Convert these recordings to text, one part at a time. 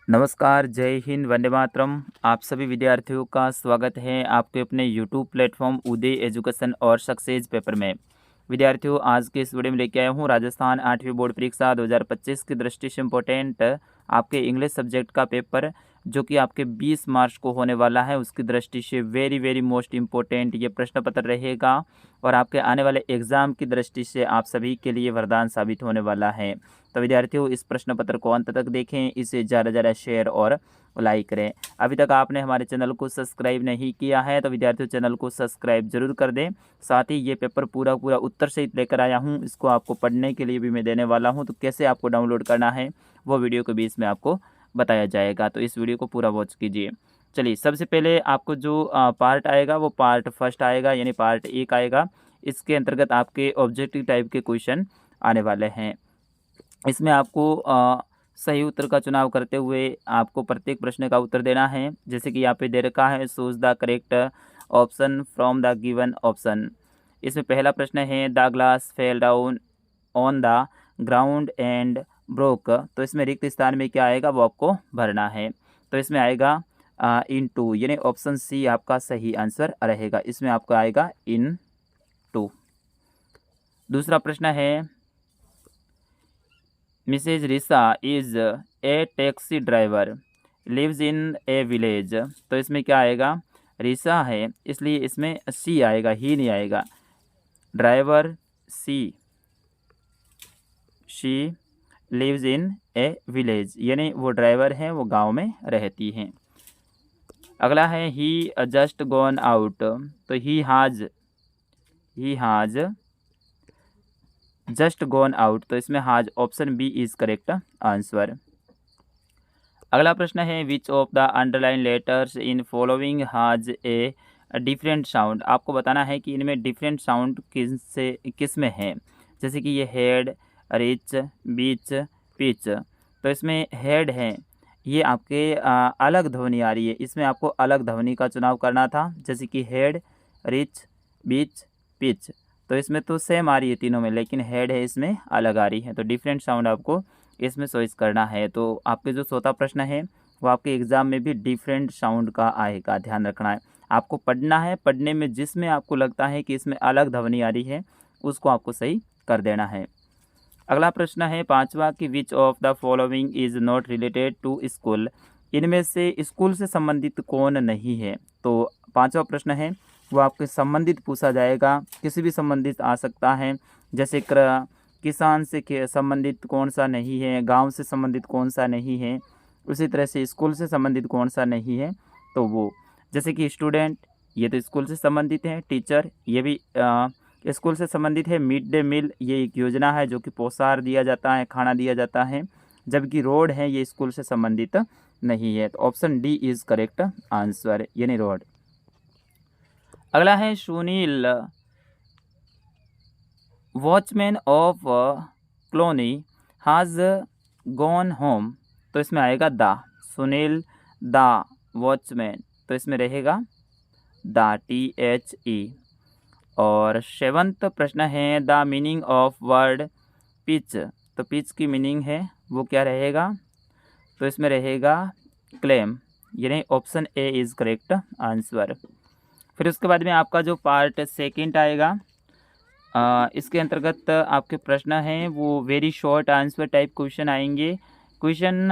नमस्कार, जय हिंद, वंदे मातरम। आप सभी विद्यार्थियों का स्वागत है आपके अपने यूट्यूब प्लेटफॉर्म उदय एजुकेशन और सक्सेस पेपर में। विद्यार्थियों, आज के इस वीडियो में लेके आया हूँ राजस्थान 8वीं बोर्ड परीक्षा 2025 की दृष्टि से इम्पोर्टेंट आपके इंग्लिश सब्जेक्ट का पेपर, जो कि आपके 20 मार्च को होने वाला है। उसकी दृष्टि से वेरी मोस्ट इम्पोर्टेंट ये प्रश्न पत्र रहेगा और आपके आने वाले एग्ज़ाम की दृष्टि से आप सभी के लिए वरदान साबित होने वाला है। तो विद्यार्थियों, इस प्रश्न पत्र को अंत तक देखें, इसे ज़्यादा ज़्यादा शेयर और लाइक करें। अभी तक आपने हमारे चैनल को सब्सक्राइब नहीं किया है तो विद्यार्थियों, चैनल को सब्सक्राइब जरूर कर दें। साथ ही ये पेपर पूरा उत्तर सहित लेकर आया हूँ, इसको आपको पढ़ने के लिए भी मैं देने वाला हूँ। तो कैसे आपको डाउनलोड करना है वो वीडियो के बीच में आपको बताया जाएगा, तो इस वीडियो को पूरा वॉच कीजिए। चलिए, सबसे पहले आपको जो पार्ट आएगा वो पार्ट फर्स्ट आएगा, यानी पार्ट 1 आएगा। इसके अंतर्गत आपके ऑब्जेक्टिव टाइप के क्वेश्चन आने वाले हैं। इसमें आपको सही उत्तर का चुनाव करते हुए आपको प्रत्येक प्रश्न का उत्तर देना है। जैसे कि यहाँ पे दे रखा है, choose the correct option from the given option. इसमें पहला प्रश्न है, the glass fell down on the ground and broke. तो इसमें रिक्त स्थान में क्या आएगा वो आपको भरना है। तो इसमें आएगा इन टू, यानी ऑप्शन सी आपका सही आंसर रहेगा। इसमें आपका आएगा इन टू। दूसरा प्रश्न है, Mrs Risa is a taxi driver, lives in a village. तो इसमें क्या आएगा, रिसा है इसलिए इसमें सी आएगा, ही नहीं आएगा। Driver see, she lives in a village, यानी वो ड्राइवर हैं, वो गांव में रहती हैं। अगला है, ही जस्ट गॉन आउट। तो ही हाज जस्ट गॉन आउट। तो इसमें has option B is correct answer. अगला प्रश्न है, which of the underline letters in following has a different sound. आपको बताना है कि इनमें डिफरेंट साउंड किस में है। जैसे कि ये हेड, रिच, बीच, पिच। तो इसमें हेड है, ये आपके अलग ध्वनि आ रही है, इसमें आपको अलग ध्वनि का चुनाव करना था। जैसे कि हेड, रिच, बीच, पिच। तो इसमें तो सेम आ रही है तीनों में, लेकिन हेड है इसमें अलग आ रही है, तो डिफरेंट साउंड आपको इसमें चॉइस करना है। तो आपके जो चौथा प्रश्न है वो आपके एग्ज़ाम में भी डिफरेंट साउंड का आएगा, ध्यान रखना है। आपको पढ़ना है, पढ़ने में जिसमें आपको लगता है कि इसमें अलग ध्वनि आ रही है उसको आपको सही कर देना है। अगला प्रश्न है पांचवा, कि which of the following is not related to school. इनमें से स्कूल से संबंधित कौन नहीं है। तो पांचवा प्रश्न है वो आपके संबंधित पूछा जाएगा, किसी भी संबंधित आ सकता है। जैसे किसान से संबंधित कौन सा नहीं है, गांव से संबंधित कौन सा नहीं है, उसी तरह से स्कूल से संबंधित कौन सा नहीं है। तो वो जैसे कि स्टूडेंट, ये तो स्कूल से संबंधित है। टीचर, ये भी स्कूल से संबंधित है। मिड डे मील, ये एक योजना है जो कि पोषाहार दिया जाता है, खाना दिया जाता है। जबकि रोड है, ये स्कूल से संबंधित नहीं है। तो option D is correct answer, यानी रोड। अगला है, सुनील वॉचमैन ऑफ क्लोनी हाज गॉन होम। तो इसमें आएगा द, सुनील द वॉचमैन। तो इसमें रहेगा द, THE। और 7वां प्रश्न है, the meaning of word pitch. तो पिच की मीनिंग है वो क्या रहेगा। तो इसमें रहेगा क्लेम, यानी option A is correct answer. फिर उसके बाद में आपका जो पार्ट सेकंड आएगा, इसके अंतर्गत आपके प्रश्न हैं वो very short answer type question आएंगे। Question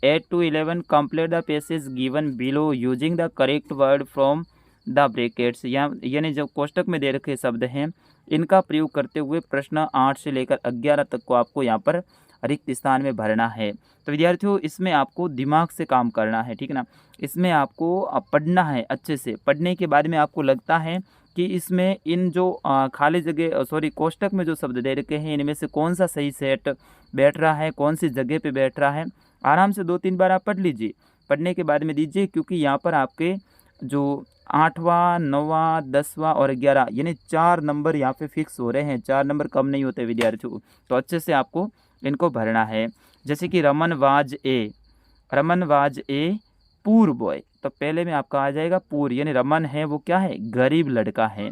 8 to 11, complete the passage given below using the correct word from the brackets. यानी जो कोष्टक में दे रखे शब्द हैं इनका प्रयोग करते हुए प्रश्न 8 से लेकर 11 तक को आपको यहाँ पर रिक्त स्थान में भरना है। तो विद्यार्थियों, इसमें आपको दिमाग से काम करना है, ठीक है ना। इसमें आपको पढ़ना है अच्छे से। पढ़ने के बाद में आपको लगता है कि इसमें इन जो खाली जगह कोष्टक में जो शब्द दे रखे हैं इनमें से कौन सा सही सेट बैठ रहा है, कौन सी जगह पे बैठ रहा है। आराम से 2-3 बार आप पढ़ लीजिए, पढ़ने के बाद में दीजिए, क्योंकि यहाँ पर आपके जो 8वां, 9वां, 10वां और 11 यानी 4 नंबर यहाँ पे फिक्स हो रहे हैं। 4 नंबर कम नहीं होते विद्यार्थियों, तो अच्छे से आपको इनको भरना है। जैसे कि रमन वाज ए पूर बॉय। तो पहले में आपका आ जाएगा पूर, यानी रमन है वो क्या है, गरीब लड़का है।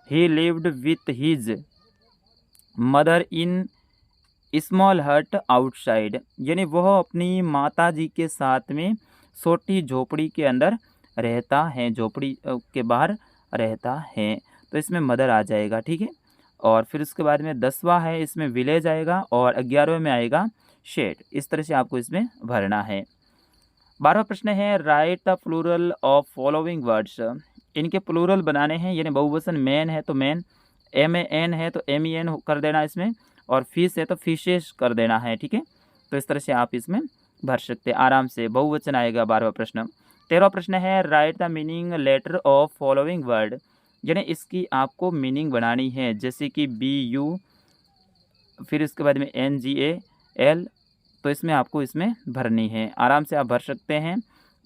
ही lived with his mother in small हट आउटसाइड, यानी वह अपनी माता जी के साथ में छोटी झोपड़ी के अंदर रहता है, झोपड़ी के बाहर रहता है। तो इसमें मदर आ जाएगा, ठीक है। और फिर उसके बाद में 10वां है, इसमें विलेज आएगा और 11वें में आएगा शेड। इस तरह से आपको इसमें भरना है। 12वां प्रश्न है write the plural of following words. इनके प्लूरल बनाने हैं, यानी बहुवचन मैन है तो मैन, MAN है तो MEN कर देना इसमें, और फिश है तो फिशेस कर देना है, ठीक है। तो इस तरह से आप इसमें भर सकते हैं आराम से, बहुवचन आएगा 12वां प्रश्न। 13वां प्रश्न है write the meaning letter of following word, यानी इसकी आपको मीनिंग बनानी है, जैसे कि BU, फिर इसके बाद में NGAL। तो इसमें आपको इसमें भरनी है, आराम से आप भर सकते हैं।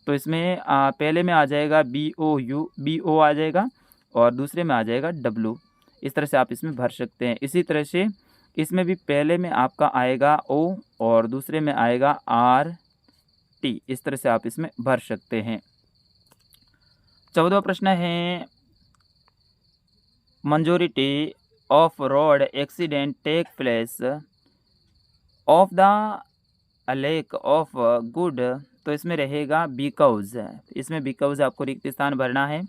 तो इसमें पहले में आ जाएगा BO आ जाएगा, और दूसरे में आ जाएगा W। इस तरह से आप इसमें भर सकते हैं। इसी तरह से इसमें भी पहले में आपका आएगा O और दूसरे में आएगा RT। इस तरह से आप इसमें भर सकते हैं। 14वां प्रश्न है majority of road accident take place of the lack of good। तो इसमें रहेगा बिकॉज, इसमें बिकॉज आपको रिक्त स्थान भरना है।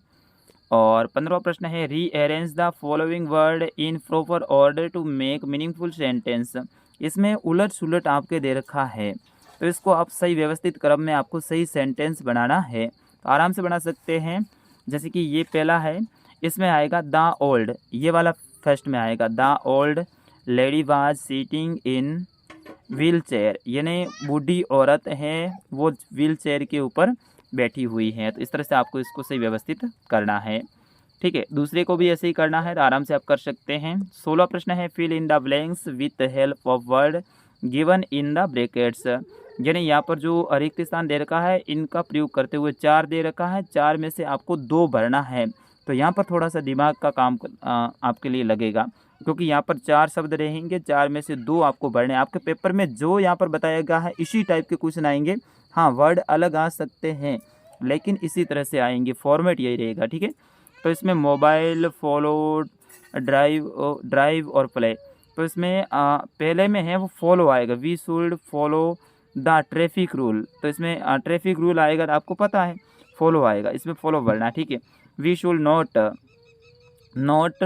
और 15वां प्रश्न है rearrange the following word in proper order to make meaningful sentence. इसमें उलट सुलट आपके दे रखा है, तो इसको आप सही व्यवस्थित क्रम में आपको सही सेंटेंस बनाना है। तो आराम से बना सकते हैं। जैसे कि ये पहला है, इसमें आएगा द ओल्ड, ये वाला फर्स्ट में आएगा the old lady was seating in wheel chair, यानी बूढ़ी औरत है वो व्हील चेयर के ऊपर बैठी हुई है। तो इस तरह से आपको इसको सही व्यवस्थित करना है, ठीक है। दूसरे को भी ऐसे ही करना है, तो आराम से आप कर सकते हैं। 16वां प्रश्न है fill in the blanks with help of word given in the brackets, यानी यहाँ पर जो रिक्त स्थान दे रखा है इनका प्रयोग करते हुए 4 दे रखा है, 4 में से आपको 2 भरना है। तो यहाँ पर थोड़ा सा दिमाग का काम आपके लिए लगेगा, क्योंकि यहाँ पर 4 शब्द रहेंगे, 4 में से 2 आपको भरने। आपके पेपर में जो यहाँ पर बताया गया है इसी टाइप के क्वेश्चन आएंगे। हाँ, वर्ड अलग आ सकते हैं, लेकिन इसी तरह से आएंगे, फॉर्मेट यही रहेगा, ठीक है। तो इसमें मोबाइल, फॉलो, ड्राइव और प्ले। तो इसमें पहले में है वो फॉलो आएगा, we should follow the traffic rule. तो इसमें ट्रैफिक रूल आएगा, तो आपको पता है फॉलो आएगा, इसमें फॉलो भरना, ठीक है। We should not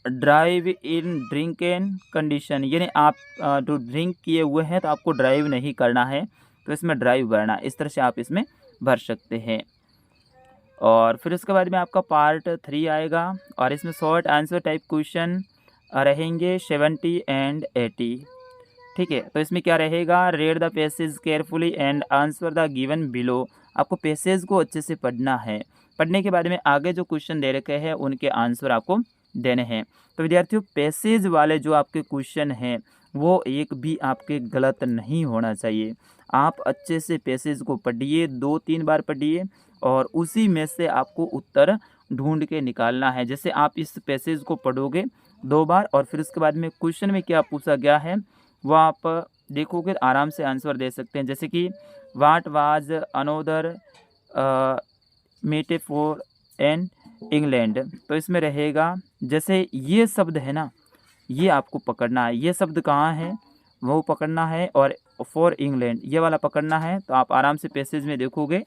drive in drink and condition, यानी आप जो ड्रिंक किए हुए हैं तो आपको ड्राइव नहीं करना है, तो इसमें ड्राइव भरना। इस तरह से आप इसमें भर सकते हैं। और फिर उसके बाद में आपका पार्ट 3 आएगा, और इसमें शॉर्ट आंसर टाइप क्वेश्चन रहेंगे 70 एंड 80, ठीक है। तो इसमें क्या रहेगा, read the passage carefully and answer the given below. आपको पैसेज को अच्छे से पढ़ना है, पढ़ने के बाद में आगे जो क्वेश्चन दे रखे हैं उनके आंसर आपको देने हैं। तो विद्यार्थियों, पैसेज वाले जो आपके क्वेश्चन हैं वो एक भी आपके गलत नहीं होना चाहिए। आप अच्छे से पैसेज को पढ़िए, 2-3 बार पढ़िए, और उसी में से आपको उत्तर ढूंढ के निकालना है। जैसे आप इस पैसेज को पढ़ोगे 2 बार, और फिर उसके बाद में क्वेश्चन में क्या पूछा गया है वो आप देखोगे, आराम से आंसर दे सकते हैं। जैसे कि what was another metaphor and England. तो इसमें रहेगा, जैसे ये शब्द है ना, ये आपको पकड़ना है, ये शब्द कहाँ है वो पकड़ना है, और फॉर इंग्लैंड ये वाला पकड़ना है। तो आप आराम से पैसेज में देखोगे,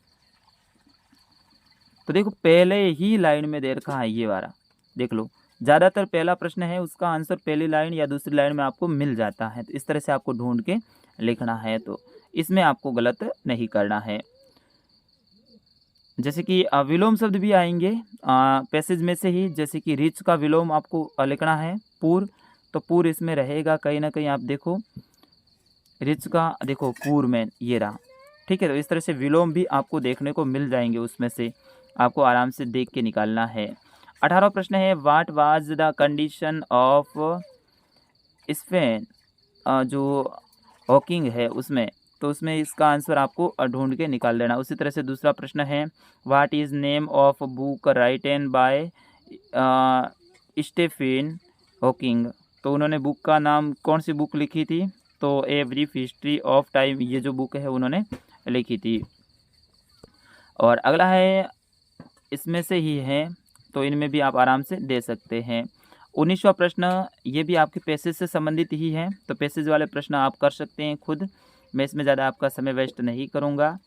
तो देखो पहले ही लाइन में दे रखा है ये वाला, देख लो। ज़्यादातर पहला प्रश्न है उसका आंसर पहली लाइन या दूसरी लाइन में आपको मिल जाता है। तो इस तरह से आपको ढूंढ के लिखना है, तो इसमें आपको गलत नहीं करना है। जैसे कि विलोम शब्द भी आएंगे पैसेज में से ही, जैसे कि रिच का विलोम आपको लिखना है पूर। तो पूर इसमें रहेगा कहीं ना कहीं, आप देखो रिच का, देखो पूर में ये रहा, ठीक है। तो इस तरह से विलोम भी आपको देखने को मिल जाएंगे, उसमें से आपको आराम से देख के निकालना है। 18वां प्रश्न है what was the condition of Spain, जो हॉकिंग है उसमें। तो उसमें इसका आंसर आपको ढूंढ के निकाल देना। उसी तरह से दूसरा प्रश्न है what is name of book written by Stephen Hawking. तो उन्होंने बुक का नाम, कौन सी बुक लिखी थी, तो a brief history of time, ये जो बुक है उन्होंने लिखी थी। और अगला है, इसमें से ही है, तो इनमें भी आप आराम से दे सकते हैं। 19वां प्रश्न ये भी आपके पैसेज से संबंधित ही है, तो पैसेज वाले प्रश्न आप कर सकते हैं खुद, मैं इसमें ज़्यादा आपका समय वेस्ट नहीं करूँगा।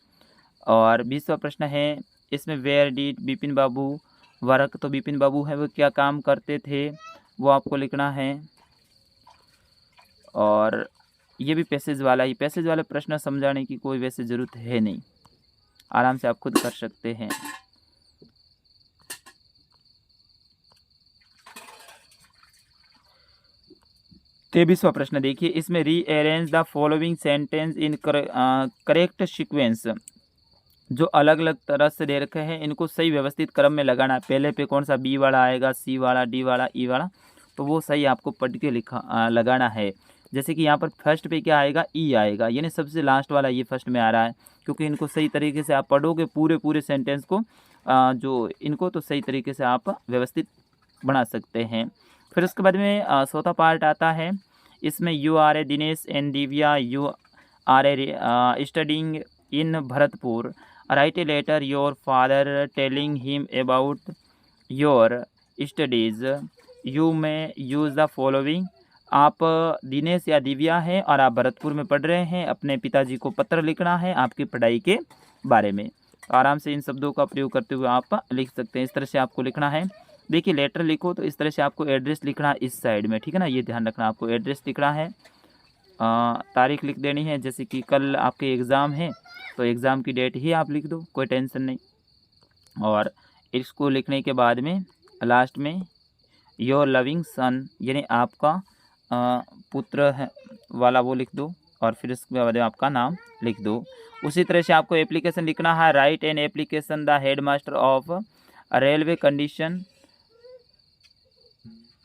और 20वां प्रश्न है इसमें where did Bipin Babu work, तो बिपिन बाबू है वो क्या काम करते थे वो आपको लिखना है। और ये भी पैसेज वाला ही, पैसेज वाले प्रश्न समझाने की कोई वैसे ज़रूरत है नहीं, आराम से आप खुद कर सकते हैं। तेईसवां प्रश्न देखिए, इसमें rearrange the following sentence in correct sequence, जो अलग अलग तरह से दे रखे हैं इनको सही व्यवस्थित क्रम में लगाना है। पहले पे कौन सा बी वाला आएगा, सी वाला, डी वाला, ई वाला, तो वो सही आपको पढ़ के लगाना है। जैसे कि यहाँ पर फर्स्ट पे क्या आएगा, ई आएगा, यानी सबसे लास्ट वाला ये फर्स्ट में आ रहा है, क्योंकि इनको सही तरीके से आप पढ़ोगे पूरे सेंटेंस को, जो इनको तो सही तरीके से आप व्यवस्थित बना सकते हैं। फिर उसके बाद में चौथा पार्ट आता है, इसमें you are a Dinesh and Divya you are a studying in Bharatpur, write a letter your father telling him about your studies, you may use the following. आप दिनेश या दिव्या हैं और आप भरतपुर में पढ़ रहे हैं, अपने पिताजी को पत्र लिखना है आपकी पढ़ाई के बारे में। आराम से इन शब्दों का प्रयोग करते हुए आप लिख सकते हैं। इस तरह से आपको लिखना है। देखिए लेटर लिखो तो इस तरह से आपको एड्रेस लिखना है इस साइड में, ठीक है ना, ये ध्यान रखना, आपको एड्रेस लिखना है, तारीख लिख देनी है। जैसे कि कल आपके एग्ज़ाम है तो एग्ज़ाम की डेट ही आप लिख दो, कोई टेंशन नहीं। और इसको लिखने के बाद में लास्ट में योर लविंग सन, यानी आपका पुत्र है वाला वो लिख दो, और फिर इसके बाद में आपका नाम लिख दो। उसी तरह से आपको एप्लीकेशन लिखना है, right an application the head master of railway condition,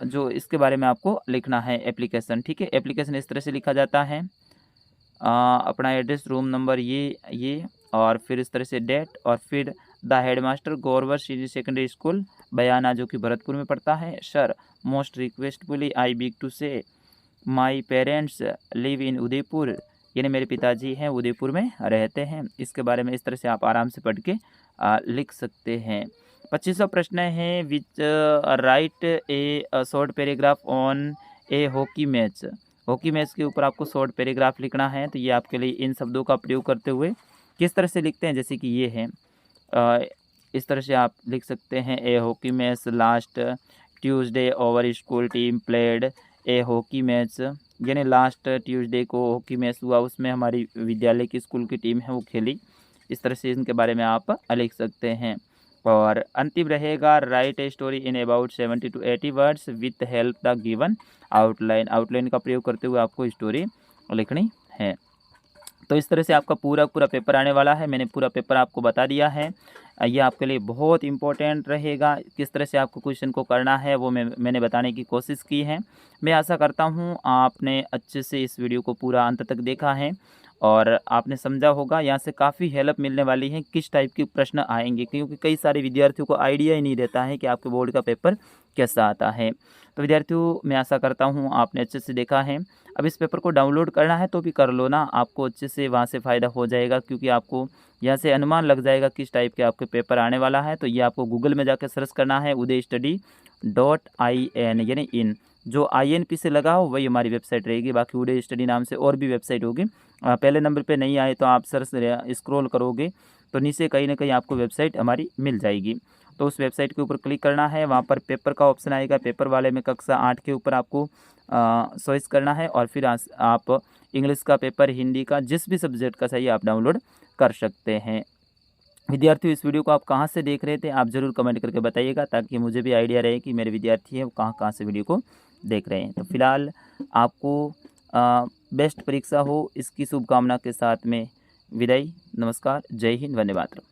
जो इसके बारे में आपको लिखना है एप्लीकेशन, ठीक है। एप्लीकेशन इस तरह से लिखा जाता है, अपना एड्रेस, रूम नंबर ये और फिर इस तरह से डेट, और फिर द हेडमास्टर गौरवर सीनियर सेकेंडरी स्कूल बयाना, जो कि भरतपुर में पड़ता है। Sir most requestfully I beg to say my parents live in Udaipur, यानी मेरे पिताजी हैं उदयपुर में रहते हैं। इसके बारे में इस तरह से आप आराम से पढ़ के लिख सकते हैं। 25वां प्रश्न है, which write a short paragraph on a hockey match, hockey match के ऊपर आपको शॉर्ट पैराग्राफ लिखना है। तो ये आपके लिए इन शब्दों का प्रयोग करते हुए किस तरह से लिखते हैं, जैसे कि ये है, इस तरह से आप लिख सकते हैं, ए hockey match last Tuesday over school team played a hockey match, यानी लास्ट ट्यूसडे को हॉकी मैच हुआ, उसमें हमारी विद्यालय की स्कूल की टीम है वो खेली। इस तरह से इनके बारे में आप लिख सकते हैं। और अंतिम रहेगा, right a story in about 70 to 80 words with help the given outline, outline का प्रयोग करते हुए आपको स्टोरी लिखनी है। तो इस तरह से आपका पूरा पेपर आने वाला है। मैंने पूरा पेपर आपको बता दिया है, ये आपके लिए बहुत इंपॉर्टेंट रहेगा। किस तरह से आपको क्वेश्चन को करना है वो मैंने बताने की कोशिश की है। मैं आशा करता हूँ आपने अच्छे से इस वीडियो को पूरा अंत तक देखा है और आपने समझा होगा। यहाँ से काफ़ी हेल्प मिलने वाली है किस टाइप के प्रश्न आएंगे, क्योंकि कई सारे विद्यार्थियों को आइडिया ही नहीं रहता है कि आपके बोर्ड का पेपर कैसा आता है। तो विद्यार्थियों, मैं आशा करता हूँ आपने अच्छे से देखा है। अब इस पेपर को डाउनलोड करना है तो भी कर लो ना, आपको अच्छे से वहाँ से फ़ायदा हो जाएगा, क्योंकि आपको यहाँ से अनुमान लग जाएगा किस टाइप के आपके पेपर आने वाला है। तो ये आपको गूगल में जाकर सर्च करना है, uday.in, यानी इन, जो INP से लगा हो वही हमारी वेबसाइट रहेगी। बाकी उदय स्टडी नाम से और भी वेबसाइट होगी। पहले नंबर पे नहीं आए तो आप सर्च स्क्रॉल करोगे तो नीचे कहीं ना कहीं आपको वेबसाइट हमारी मिल जाएगी। तो उस वेबसाइट के ऊपर क्लिक करना है, वहाँ पर पेपर का ऑप्शन आएगा। पेपर वाले में कक्षा 8 के ऊपर आपको चॉइस करना है, और फिर आप इंग्लिश का पेपर, हिंदी का, जिस भी सब्जेक्ट का चाहिए आप डाउनलोड कर सकते हैं। विद्यार्थियों, इस वीडियो को आप कहाँ से देख रहे थे आप ज़रूर कमेंट करके बताइएगा, ताकि मुझे भी आइडिया रहे कि मेरे विद्यार्थी हैं वो कहाँ से वीडियो को देख रहे हैं। तो फिलहाल आपको बेस्ट परीक्षा हो, इसकी शुभकामना के साथ में विदाई। नमस्कार, जय हिंद, वंदे मातरम।